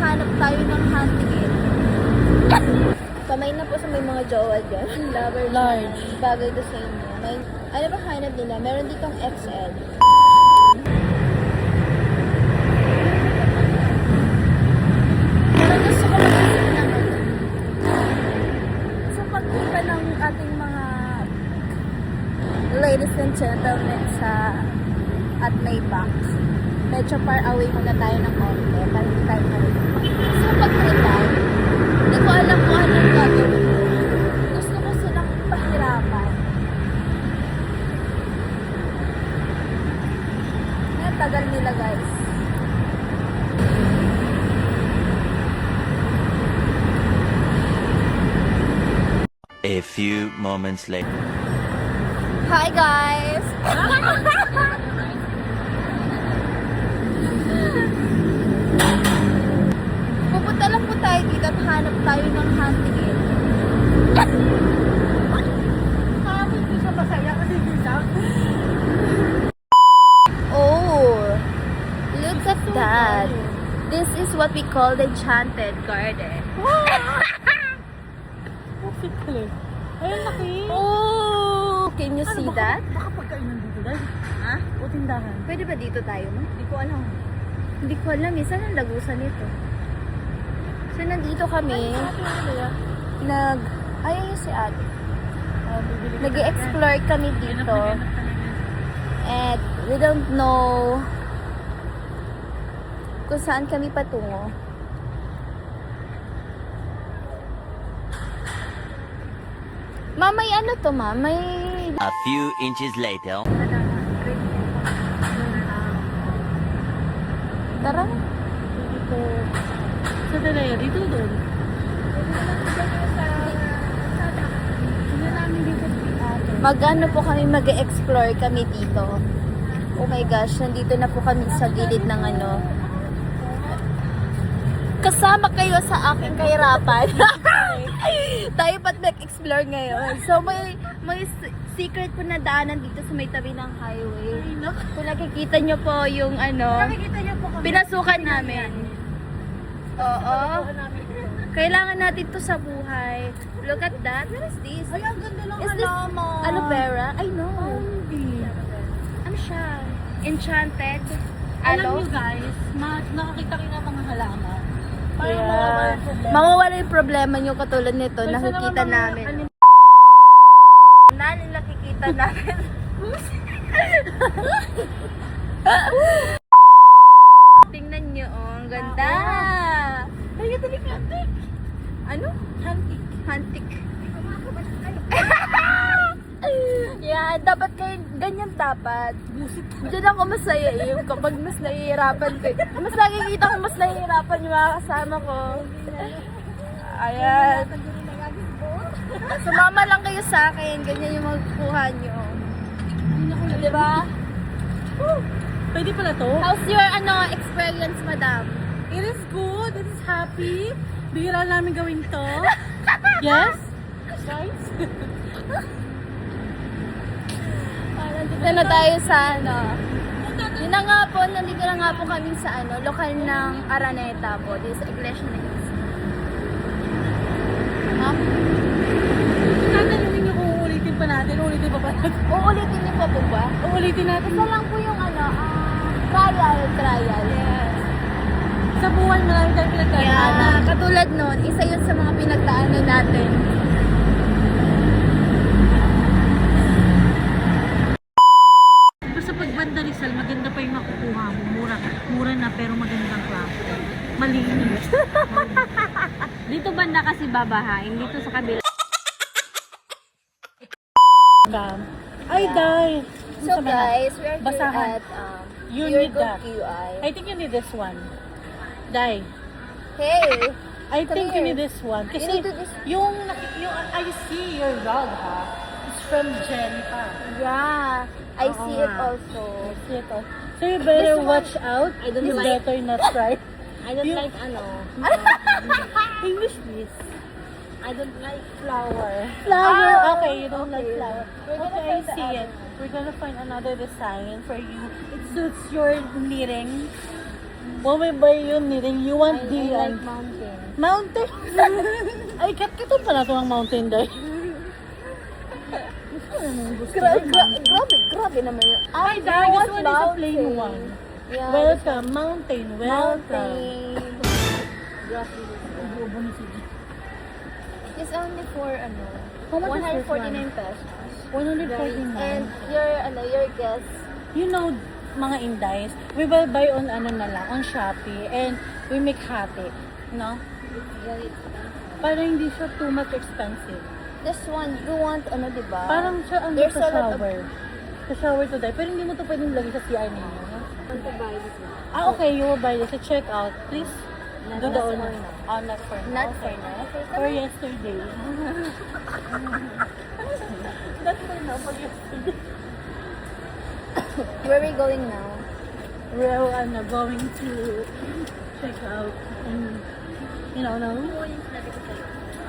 hanap tayo ng hunting. Kamay na po sa may mga jowa dyan. Large. Bagay to sa inyo. May, ano ba hanap nila? Meron ditong XL. Pero gusto ko mag-isip naman. So pagkita ng ating mga ladies and gentlemen at Maybach, medyo far away muna tayo ng konti para hindi tayo marinig. So pagkita, hindi ko alam kung anong gagawin ko. Gusto ko silang pahirapan. Ngayon, tagal nila guys. A few moments later. Hi guys! Pupunta lang po tayo dito at hanap tayo ng hunting. Kahapon ko siya masaya kasi dito. Oh, look at that. This is what we call the enchanted garden. Bakit pala? Ayun, laki. Oh, can you see that? Baka pagkainan dito dahil. Ha? O tindahan. Pwede ba dito tayo, ma? Hindi ko alam. Hindi ko alam, saan ang lagusan nito? So, nandito kami. Ayun yung si ate. Nag-i-explore kami dito. And we don't know kung saan kami patungo. Ma, may ano to, ma? May... A few inches later. Tara. Dito. Sa Dalaya, dito doon. Hindi namin dito si ate. Mag-ano po kami, mag-explore kami dito. Oh my gosh, nandito na po kami sa gilid ng ano. Kasama kayo sa aking kahirapan. Tayo pa't mag-explore ngayon. So may secret po na daanan dito sa may tabi ng highway. Kung nakikita nyo po yung ano, Nakikita niyo po kami. pinasukan namin. Oo. Kailangan natin to sa buhay. Look at that. What is this? Ay, ang ganda lang Is this aloe vera? I know. Hindi. Ano siya? Enchanted? Alam Aloe? niyo guys, nakakita kayo ng mga halaman. Parang Yeah. mawawala yung problema. Mawawala yung problema nyo katulad nito. Kaysa Nakikita naman mga namin. Nakikita namin. Tingnan nyo, oh. Ang ganda. Halika, halika, antik. Ano? Antik. Hantik. Yeah, dapat kayo, ganyan dapat. Diyan ako masaya eh, kapag mas nahihirapan ko. Mas nakikita ko mas nahihirapan yung mga kasama ko. Ayan. Sumama lang kayo sa akin, ganyan yung magkukuha nyo. Diba? Pwede pala to? How's your experience, madam? It is good. It is happy. Bihira namin gawin to. Yes? Guys? Nandito na tayo sa yun na nga po, nandito na nga po kami sa lokal ng Araneta po, dito sa Iglesia na Hills. Ma'am? Tatanungin niyo kung uulitin pa natin. Uulitin pa natin. Uulitin niyo po ba? Uulitin natin. Isa lang po yung trial. Yes. Sa buhay, marami tayong pinagdaanan. Yeah, katulad nun, isa yun sa mga pinagdaanan natin. Basta pag Banda Rizal, maganda pa yung makukuha mo. Mura na pero magandang klase. Malinis. Dito banda kasi babahain, dito sa kabila. Ay, Day. So guys, we are here Basahan. at You Pure need Gold that. QI. I think you need this one. Day. Hey! I Come think you here. need this one. Kasi You need to yung I see your rug, ha? It's from Jennifer. Yeah, I Oo see it nga. also. Ito. So you better This one- watch out. I don't You like- better not try. I don't You- like English, please. I don't like flower. Flower. Ah, Okay, you don't like okay. flower. We're gonna Okay, I find the see it. We're gonna find another design for you. It suits your knitting. What we buy yun ni you want I the like mountain. mountain? Ay, kat pa na ito ang mountain day. Grabe naman yun. Ay, you dahil want this one is a plain mountain. one. Yeah, Welcome, mountain, welcome. mountain. Ubo ni CJ. It's only for, How much is this 149 pesos. 149. And your guess, You know, mga Indies, we will buy on na lang, on Shopee, and we make hati, no? it's very expensive. Para hindi siya too much expensive. This one, you want, diba? Parang siya ang There's sa a lot of- shower. Sa shower today, pero hindi mo to pwedeng lagay sa CR ninyo. No? want to buy this one. Okay, you will buy this. So check out, please. Not Do the for honor. now. Oh, not for now. Not Okay. for now. Okay, For come on. yesterday. Not for now, for yesterday. Where are we going now? We're going to check out and no.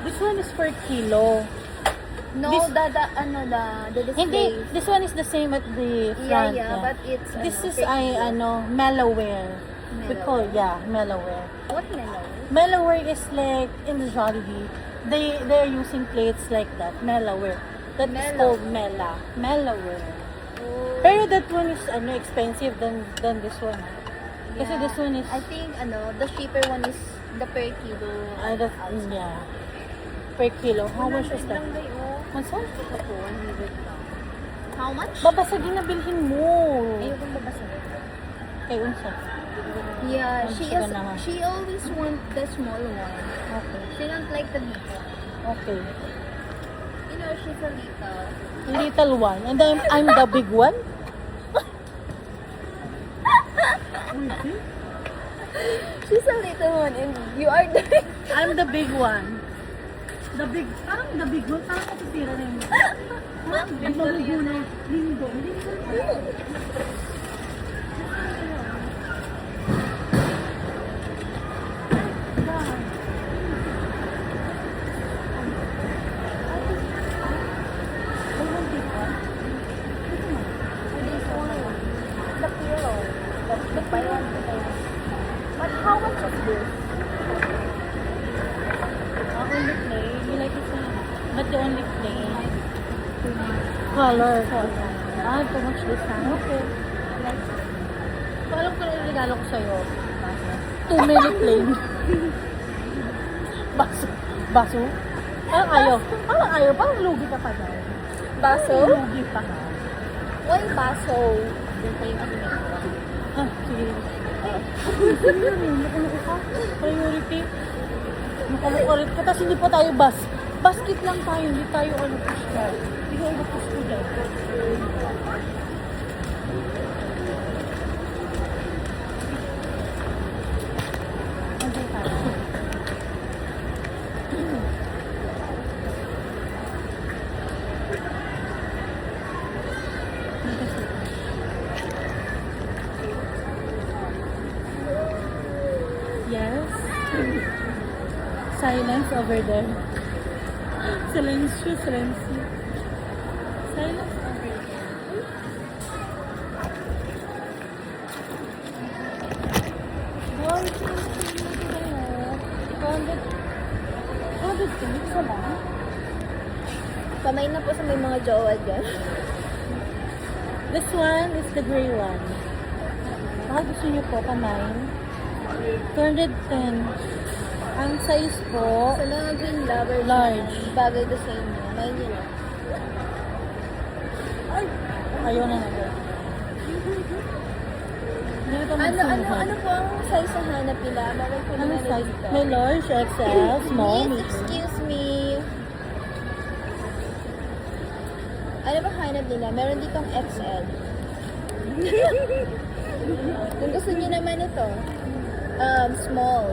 This one is per kilo. No, This- the display. Hindi, this one is the same at the Yeah, front. yeah, but it's, This is fake ay kilo. Mellowware. We call Mellowware. What mellow? Mellowware is like in the Jollibee. They're using plates like that. Mellowware. That is Mellow. called Mellowware. Oh. Pero that one is expensive than this one. Kasi Yeah. this one is I think, the cheaper one is the per kilo. yeah. Per kilo. How much is that? What's that? How much? Babasagin na bilhin mo. Ayoko babasagin. Kay unsa. Yeah, Babasagin na nga. she always want the small one. Okay. She don't like the big one. Okay. She's a little. Little one. And then I'm the big one? She's a little one and you are the I'm the big one. The big one. Parang nasisira na yun. Ang mabubo na. Lindo. the pillow. The buy one, the buy one. But how much is this? Only plain. You like this one? But the only plain. Color. Too much this time. Okay. So, alam ko na yung regalo ko sa'yo. Too many plain. Baso? Parang ayaw. Parang lugi ka pa daw. Baso? Lugi pa ka. Why baso? Yung pa yung nito. Ah, sige. Nakaloko ka. Priority. Nakaloko ka. Tapos hindi pa tayo bus. Basket lang tayo. Hindi tayo push ka. Hindi ko push ko dyan. Andiyan tayo. Yes. Silence over there. Silencio. Silence over there. Wow, sa lang. Kamay na po sa may mga jowa dyan. This one is the gray one. Baka gusto niyo po kamay. 210. Ang size po, Sa mga green lovers, Large. bagay to sa inyo. May nyo. ayaw na natin. Hindi na ito Ano magsunuhan. po ang size na hanap nila? Bagay po Ano nila size? dito. May large, XL, small, Please, medium. excuse me. Ano ba hanap nila? Meron ditong XL. Kung gusto niyo naman ito, small.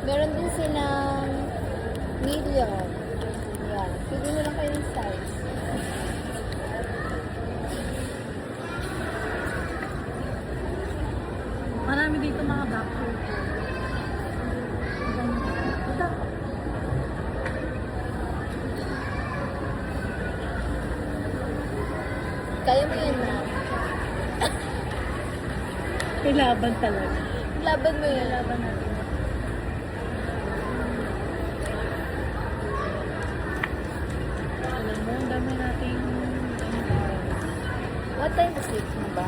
Meron din silang medium. Yan. Pili mo lang kayo yung size. Marami dito mga doctor. Kaya mo yan na. Laban talaga. Laban mo yun. Laban natin. Alam mo, ang dami nating What time is it mo ba?